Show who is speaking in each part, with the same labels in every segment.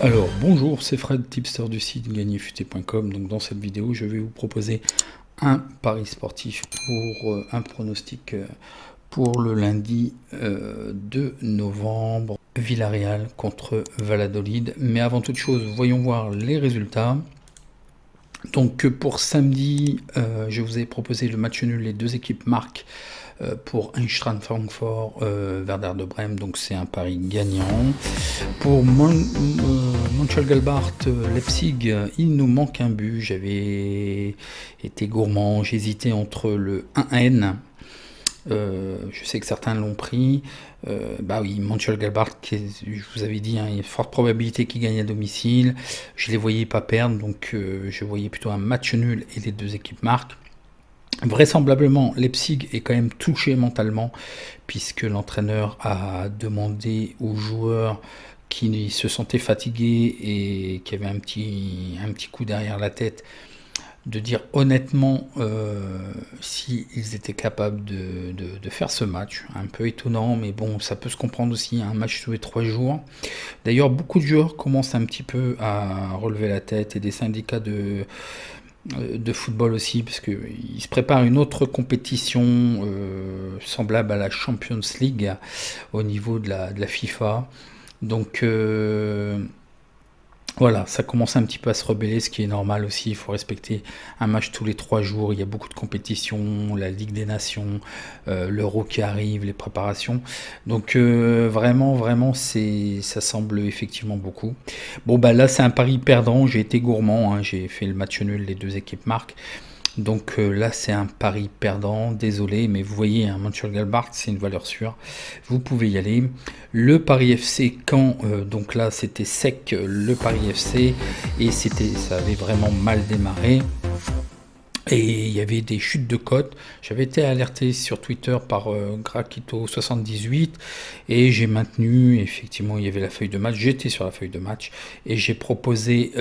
Speaker 1: Alors bonjour, c'est Fred, tipster du site gagnerfuté.com. Donc dans cette vidéo, je vais vous proposer un pari sportif pour un pronostic pour le lundi 2 novembre, Villarreal contre Valladolid. Mais avant toute chose, voyons voir les résultats. Donc pour samedi, je vous ai proposé le match nul, les deux équipes marquent pour Eintracht Francfort, Werder de Brême, donc c'est un pari gagnant. Pour Mönchengladbach, Leipzig, il nous manque un but. J'avais été gourmand, j'hésitais entre le 1N. Je sais que certains l'ont pris. Bah oui, Mönchengladbach, je vous avais dit, hein, il y a forte probabilité qu'il gagne à domicile. Je les voyais pas perdre, donc je voyais plutôt un match nul et les deux équipes marquent. Vraisemblablement, Leipzig est quand même touché mentalement, puisque l'entraîneur a demandé aux joueurs qui se sentaient fatigués et qui avaient un petit coup derrière la tête de dire honnêtement s'ils étaient capables de faire ce match. Un peu étonnant, mais bon, ça peut se comprendre aussi, un match tous les 3 jours. D'ailleurs, beaucoup de joueurs commencent un petit peu à relever la tête, et des syndicats de football aussi, parce qu'il se prépare une autre compétition semblable à la Champions League au niveau de la FIFA. Donc voilà, ça commence un petit peu à se rebeller, ce qui est normal aussi. Il faut respecter un match tous les 3 jours. Il y a beaucoup de compétitions, la Ligue des Nations, l'Euro qui arrive, les préparations. Donc vraiment, ça semble effectivement beaucoup. Bon, bah là, c'est un pari perdant. J'ai été gourmand, hein. J'ai fait le match nul, les deux équipes marquent. Donc là, c'est un pari perdant, désolé, mais vous voyez, un Mönchengladbach, c'est une valeur sûre. Vous pouvez y aller. Le Paris FC Caen, donc là, c'était sec, le Paris FC, et ça avait vraiment mal démarré. Et il y avait des chutes de cotes. J'avais été alerté sur Twitter par Grakito78 et j'ai maintenu, effectivement, il y avait la feuille de match. J'étais sur la feuille de match et j'ai proposé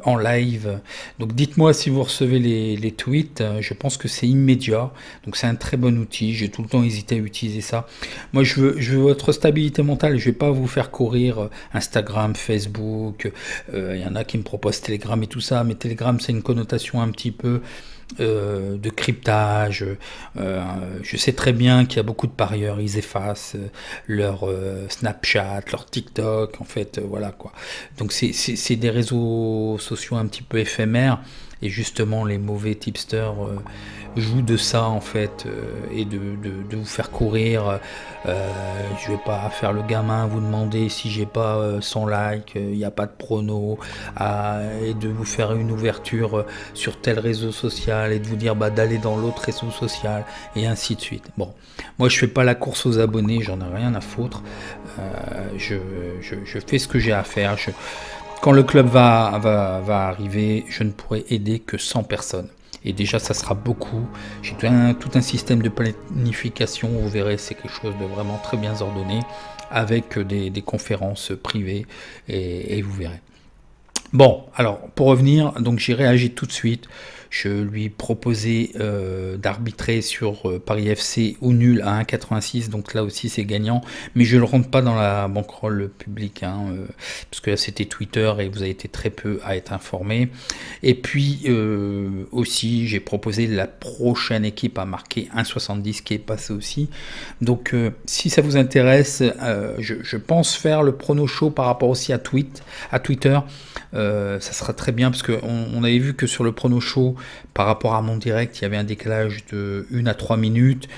Speaker 1: en live. Donc dites-moi si vous recevez les tweets. Je pense que c'est immédiat. Donc c'est un très bon outil. J'ai tout le temps hésité à utiliser ça. Moi, je veux votre stabilité mentale. Je vais pas vous faire courir Instagram, Facebook. Il y en a qui me proposent Telegram et tout ça. Mais Telegram, c'est une connotation un petit peu de cryptage. Je sais très bien qu'il y a beaucoup de parieurs, ils effacent leur Snapchat, leur TikTok, en fait, voilà quoi. Donc c'est des réseaux sociaux un petit peu éphémères, et justement les mauvais tipsters jouent de ça en fait, et de vous faire courir. Je vais pas faire le gamin, vous demander si j'ai pas 100 likes, il n'y a pas de prono, et de vous faire une ouverture sur tel réseau social et de vous dire bah, d'aller dans l'autre réseau social et ainsi de suite. Bon, moi je fais pas la course aux abonnés, j'en ai rien à foutre. Je fais ce que j'ai à faire. Quand le club va arriver, je ne pourrai aider que 100 personnes. Et déjà, ça sera beaucoup. J'ai tout un système de planification. Vous verrez, c'est quelque chose de vraiment très bien ordonné, avec des conférences privées, et vous verrez. Bon, alors pour revenir, donc j'ai réagi tout de suite. Je lui proposais d'arbitrer sur Paris FC ou nul à 1,86, donc là aussi c'est gagnant, mais je ne le rentre pas dans la banquerolle publique, hein, parce que là c'était Twitter et vous avez été très peu à être informé. Et puis aussi j'ai proposé la prochaine équipe à marquer 1,70 qui est passé aussi. Donc si ça vous intéresse, je pense faire le prono show par rapport aussi à Twitter. Ça sera très bien, parce qu'on avait vu que sur le prono show, par rapport à mon direct, il y avait un décalage de 1 à 3 minutes,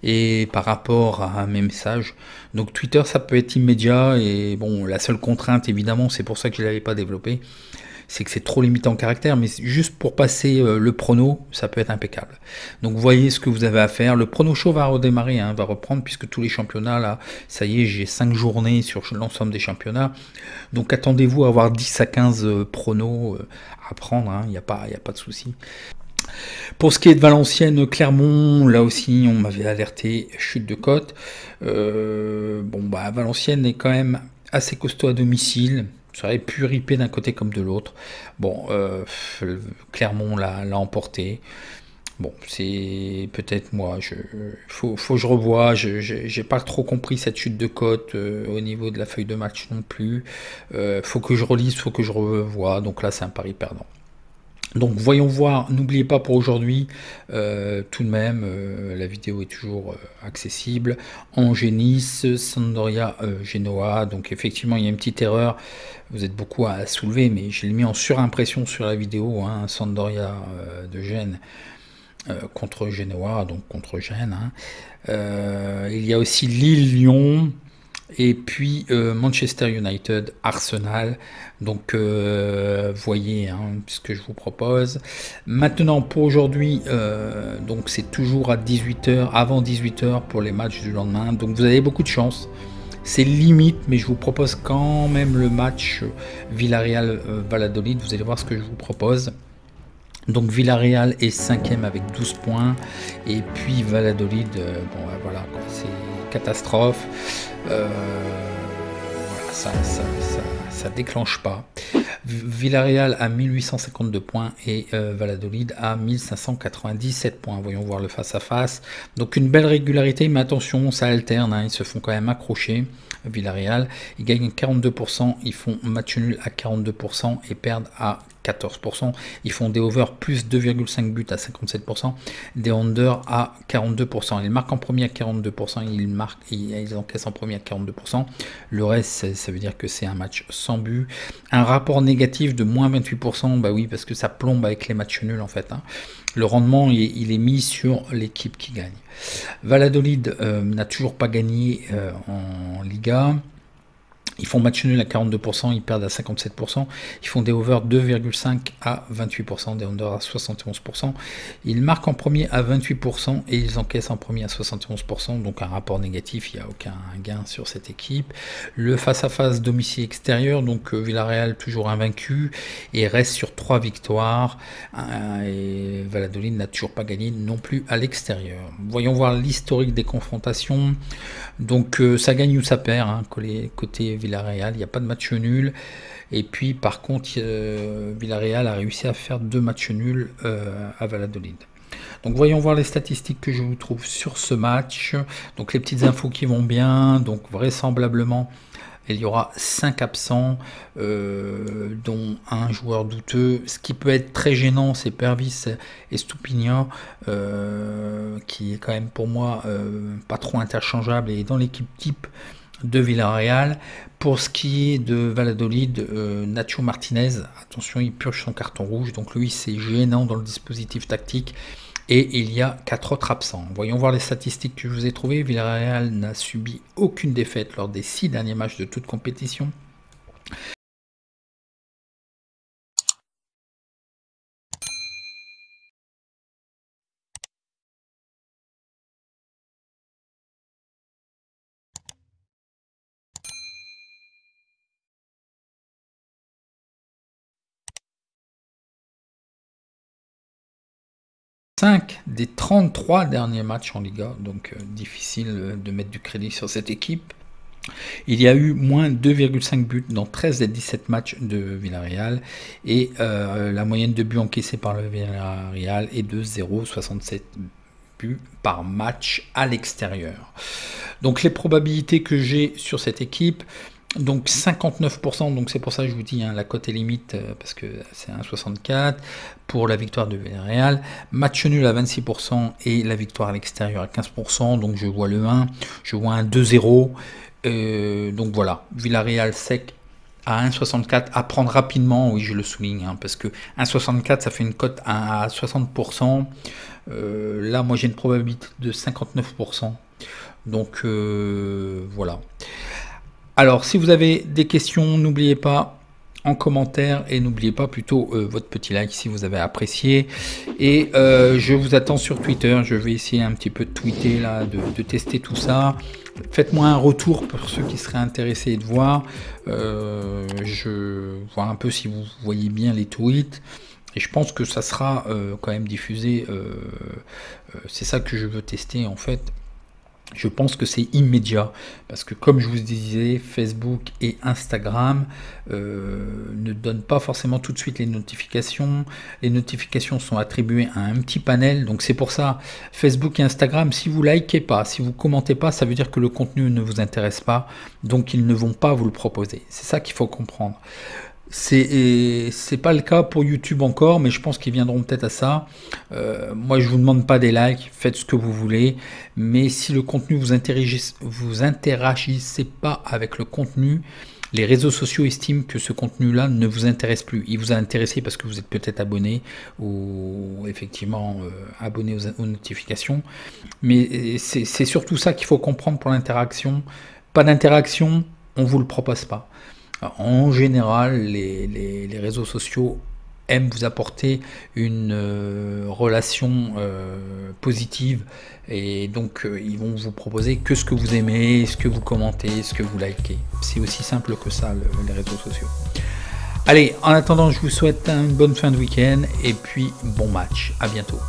Speaker 1: et par rapport à mes messages. Donc Twitter, ça peut être immédiat, et bon, la seule contrainte, évidemment, c'est pour ça que je ne l'avais pas développé, c'est que c'est trop limité en caractère, mais juste pour passer le prono, ça peut être impeccable. Donc voyez ce que vous avez à faire. Le prono show va redémarrer, hein, va reprendre, puisque tous les championnats, là, ça y est, j'ai 5 journées sur l'ensemble des championnats. Donc attendez-vous à avoir 10 à 15 pronos à prendre, hein, il n'y a pas de souci. Pour ce qui est de Valenciennes, Clermont, là aussi on m'avait alerté, chute de cote. Bon bah Valenciennes est quand même assez costaud à domicile. Ça aurait pu riper d'un côté comme de l'autre. Bon, Clermont l'a emporté. Bon, c'est peut-être moi, faut que je revoie, j'ai pas trop compris cette chute de cote au niveau de la feuille de match non plus. Faut que je relise, faut que je revoie, donc là c'est un pari perdant. Donc voyons voir, n'oubliez pas pour aujourd'hui, tout de même, la vidéo est toujours accessible. Angers Nice, Sampdoria Genoa, donc effectivement il y a une petite erreur, vous êtes beaucoup à soulever, mais je l'ai mis en surimpression sur la vidéo, hein, Sampdoria de Gênes contre Genoa, donc contre Gênes. Hein. Il y a aussi Lille-Lyon, et puis Manchester United, Arsenal. Donc voyez hein, ce que je vous propose. Maintenant pour aujourd'hui, donc c'est toujours à 18h, avant 18h pour les matchs du lendemain. Donc vous avez beaucoup de chance. C'est limite, mais je vous propose quand même le match Villarreal-Valladolid. Vous allez voir ce que je vous propose. Donc Villarreal est 5e avec 12 points. Et puis Valladolid, bon voilà, c'est catastrophe. Voilà, ça déclenche pas. Villarreal à 1852 points et Valladolid à 1597 points. Voyons voir le face-à-face. Donc une belle régularité, mais attention, ça alterne. Hein, ils se font quand même accrocher. Villarreal, ils gagnent 42%, ils font match nul à 42% et perdent à 14%. Ils font des over plus 2,5 buts à 57%, des under à 42%. Ils marquent en premier à 42%, ils encaissent en premier à 42%. Le reste, ça veut dire que c'est un match sans but. Un rapport négatif de moins 28%, bah oui, parce que ça plombe avec les matchs nuls en fait. Hein. Le rendement, il est mis sur l'équipe qui gagne. Valladolid n'a toujours pas gagné en Liga. Ils font match nul à 42%, ils perdent à 57%. Ils font des over 2,5 à 28%, des under à 71%. Ils marquent en premier à 28% et ils encaissent en premier à 71%. Donc un rapport négatif, il n'y a aucun gain sur cette équipe. Le face-à-face domicile extérieur, donc Villarreal toujours invaincu et reste sur 3 victoires. Et Valladolid n'a toujours pas gagné non plus à l'extérieur. Voyons voir l'historique des confrontations. Donc ça gagne ou ça perd, hein, côté Villarreal, il n'y a pas de match nul. Et puis par contre, Villarreal a réussi à faire 2 matchs nuls à Valladolid. Donc voyons voir les statistiques que je vous trouve sur ce match. Donc les petites infos qui vont bien. Donc vraisemblablement, il y aura 5 absents, dont un joueur douteux. Ce qui peut être très gênant, c'est Pervis et Stupinha, qui est quand même pour moi pas trop interchangeable et dans l'équipe type de Villarreal. Pour ce qui est de Valladolid, Nacho Martinez, attention, il purge son carton rouge, donc lui c'est gênant dans le dispositif tactique. Et il y a 4 autres absents. Voyons voir les statistiques que je vous ai trouvées. Villarreal n'a subi aucune défaite lors des 6 derniers matchs de toute compétition. Des 33 derniers matchs en Liga, donc difficile de mettre du crédit sur cette équipe. Il y a eu moins 2,5 buts dans 13 des 17 matchs de Villarreal et la moyenne de buts encaissés par le Villarreal est de 0,67 buts par match à l'extérieur. Donc les probabilités que j'ai sur cette équipe, donc 59%, donc c'est pour ça que je vous dis, hein, la cote est limite parce que c'est 1,64 pour la victoire de Villarreal, match nul à 26% et la victoire à l'extérieur à 15%, donc je vois le 1, je vois un 2-0, donc voilà, Villarreal sec à 1,64 à prendre rapidement, oui je le souligne, hein, parce que 1,64 ça fait une cote à 60%, là moi j'ai une probabilité de 59%, donc voilà. Alors, si vous avez des questions, n'oubliez pas en commentaire et n'oubliez pas plutôt votre petit like si vous avez apprécié. Et je vous attends sur Twitter. Je vais essayer un petit peu de tweeter là, de tester tout ça. Faites-moi un retour pour ceux qui seraient intéressés de voir. Je vois un peu si vous voyez bien les tweets. Et je pense que ça sera quand même diffusé. C'est ça que je veux tester en fait. Je pense que c'est immédiat parce que comme je vous disais, Facebook et Instagram ne donnent pas forcément tout de suite les notifications. Les notifications sont attribuées à un petit panel, donc c'est pour ça Facebook et Instagram, si vous likez pas, si vous commentez pas, ça veut dire que le contenu ne vous intéresse pas, donc ils ne vont pas vous le proposer. C'est ça qu'il faut comprendre. C'est pas le cas pour YouTube encore, mais je pense qu'ils viendront peut-être à ça. Moi, je vous demande pas des likes, faites ce que vous voulez, mais si le contenu vous interagissez pas avec le contenu, les réseaux sociaux estiment que ce contenu-là ne vous intéresse plus. Il vous a intéressé parce que vous êtes peut-être abonné ou effectivement abonné aux notifications, mais c'est surtout ça qu'il faut comprendre pour l'interaction. Pas d'interaction, on vous le propose pas. En général, les réseaux sociaux aiment vous apporter une relation positive et donc ils vont vous proposer que ce que vous aimez, ce que vous commentez, ce que vous likez. C'est aussi simple que ça, les réseaux sociaux. Allez, en attendant, je vous souhaite une bonne fin de week-end et puis bon match. À bientôt.